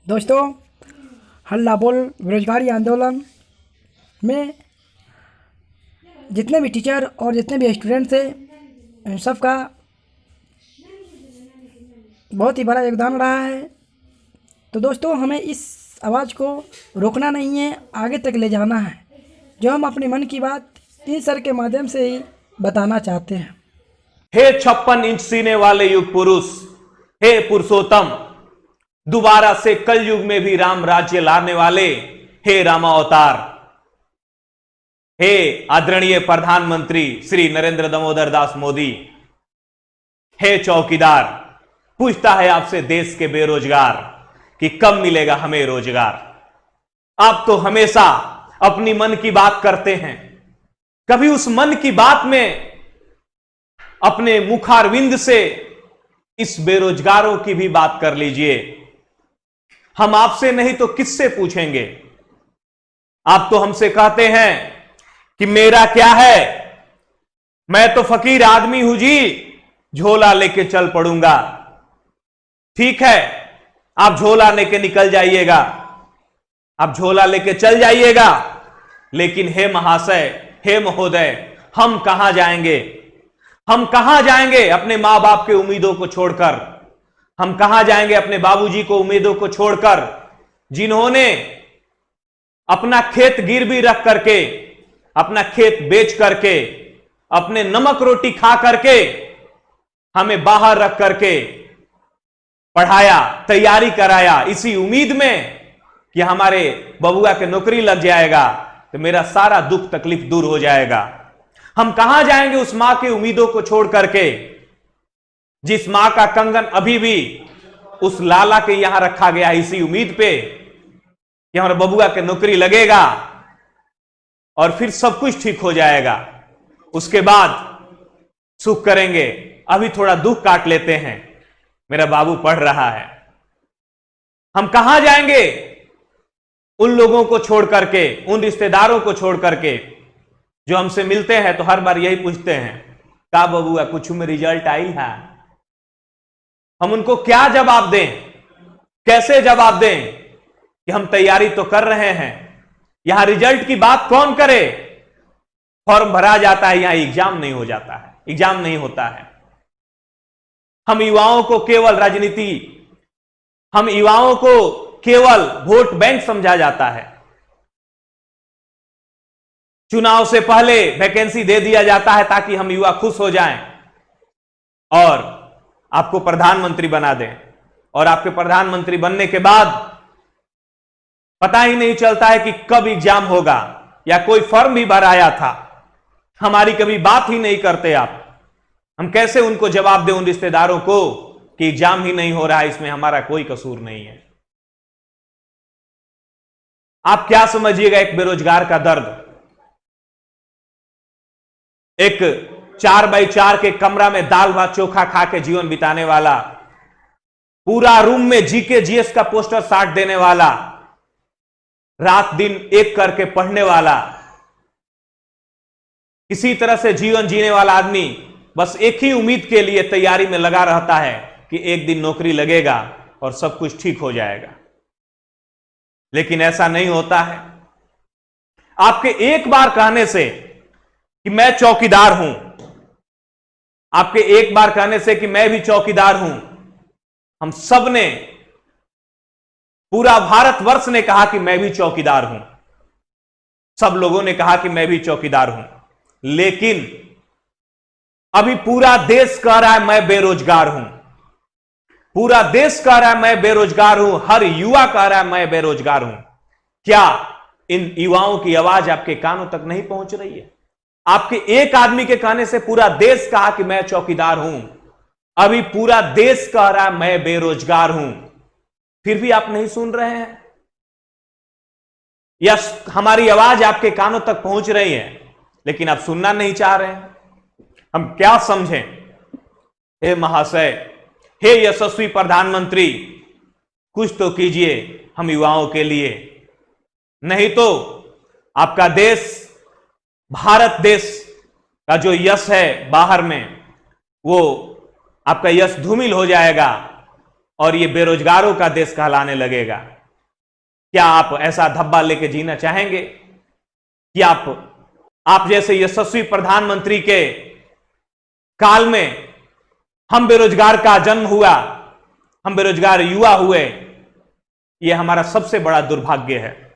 दोस्तों, हल्ला बोल बेरोजगारी आंदोलन में जितने भी टीचर और जितने भी स्टूडेंट थे, इन सब का बहुत ही बड़ा योगदान रहा है। तो दोस्तों, हमें इस आवाज़ को रोकना नहीं है, आगे तक ले जाना है। जो हम अपने मन की बात इन सर के माध्यम से ही बताना चाहते हैं। हे 56 इंच सीने वाले युग पुरुष, हे पुरुषोत्तम, दोबारा से कल युग में भी राम राज्य लाने वाले, हे रामावतार, हे आदरणीय प्रधानमंत्री श्री नरेंद्र दामोदर दास मोदी, हे चौकीदार, पूछता है आपसे देश के बेरोजगार कि कब मिलेगा हमें रोजगार। आप तो हमेशा अपनी मन की बात करते हैं, कभी उस मन की बात में अपने मुखारविंद से इस बेरोजगारों की भी बात कर लीजिए। हम आपसे नहीं तो किससे पूछेंगे? आप तो हमसे कहते हैं कि मेरा क्या है, मैं तो फकीर आदमी हूं जी, झोला लेके चल पड़ूंगा। ठीक है, आप झोला लेके निकल जाइएगा, आप झोला लेके चल जाइएगा, लेकिन हे महाशय, हे महोदय, हम कहां जाएंगे? हम कहां जाएंगे अपने मां बाप के उम्मीदों को छोड़कर? हम कहां जाएंगे अपने बाबूजी को उम्मीदों को छोड़कर, जिन्होंने अपना खेत गिरवी रख करके, अपना खेत बेच करके, अपने नमक रोटी खा करके हमें बाहर रख करके पढ़ाया, तैयारी कराया, इसी उम्मीद में कि हमारे बबुआ के नौकरी लग जाएगा तो मेरा सारा दुख तकलीफ दूर हो जाएगा। हम कहां जाएंगे उस मां की उम्मीदों को छोड़ करके, जिस मां का कंगन अभी भी उस लाला के यहां रखा गया, इसी उम्मीद पे कि हमारे बबुआ के नौकरी लगेगा और फिर सब कुछ ठीक हो जाएगा, उसके बाद सुख करेंगे। अभी थोड़ा दुख काट लेते हैं, मेरा बाबू पढ़ रहा है। हम कहां जाएंगे उन लोगों को छोड़ करके, उन रिश्तेदारों को छोड़ करके जो हमसे मिलते हैं तो हर बार यही पूछते हैं, का बबुआ कुछ में रिजल्ट आई है? हम उनको क्या जवाब दें, कैसे जवाब दें कि हम तैयारी तो कर रहे हैं, यहां रिजल्ट की बात कौन करे? फॉर्म भरा जाता है, यहां एग्जाम नहीं हो जाता है, एग्जाम नहीं होता है। हम युवाओं को केवल राजनीति, हम युवाओं को केवल वोट बैंक समझा जाता है। चुनाव से पहले वैकेंसी दे दिया जाता है ताकि हम युवा खुश हो जाएं और आपको प्रधानमंत्री बना दें, और आपके प्रधानमंत्री बनने के बाद पता ही नहीं चलता है कि कब एग्जाम होगा या कोई फॉर्म भी भराया था। हमारी कभी बात ही नहीं करते आप। हम कैसे उनको जवाब दें, उन रिश्तेदारों को, कि एग्जाम ही नहीं हो रहा है, इसमें हमारा कोई कसूर नहीं है। आप क्या समझिएगा एक बेरोजगार का दर्द? एक 4x4 के कमरा में दाल भात चोखा खा के जीवन बिताने वाला, पूरा रूम में जीके जीएस का पोस्टर साट देने वाला, रात दिन एक करके पढ़ने वाला, किसी तरह से जीवन जीने वाला आदमी बस एक ही उम्मीद के लिए तैयारी में लगा रहता है कि एक दिन नौकरी लगेगा और सब कुछ ठीक हो जाएगा। लेकिन ऐसा नहीं होता है। आपके एक बार कहने से कि मैं चौकीदार हूं, आपके एक बार कहने से कि मैं भी चौकीदार हूं, हम सब ने, पूरा भारतवर्ष ने कहा कि मैं भी चौकीदार हूं, सब लोगों ने कहा कि मैं भी चौकीदार हूं। लेकिन अभी पूरा देश कह रहा है मैं बेरोजगार हूं, पूरा देश कह रहा है मैं बेरोजगार हूं, हर युवा कह रहा है मैं बेरोजगार हूं। क्या इन युवाओं की आवाज आपके कानों तक नहीं पहुंच रही है? आपके एक आदमी के कहने से पूरा देश कहा कि मैं चौकीदार हूं, अभी पूरा देश कह रहा है मैं बेरोजगार हूं, फिर भी आप नहीं सुन रहे हैं, या हमारी आवाज आपके कानों तक पहुंच रही है लेकिन आप सुनना नहीं चाह रहे हैं। हम क्या समझें? हे महाशय, हे यशस्वी प्रधानमंत्री, कुछ तो कीजिए हम युवाओं के लिए, नहीं तो आपका देश, भारत देश का जो यश है बाहर में, वो आपका यश धूमिल हो जाएगा और ये बेरोजगारों का देश कहलाने लगेगा। क्या आप ऐसा धब्बा लेके जीना चाहेंगे कि आप जैसे यशस्वी प्रधानमंत्री के काल में हम बेरोजगार का जन्म हुआ, हम बेरोजगार युवा हुए? यह हमारा सबसे बड़ा दुर्भाग्य है।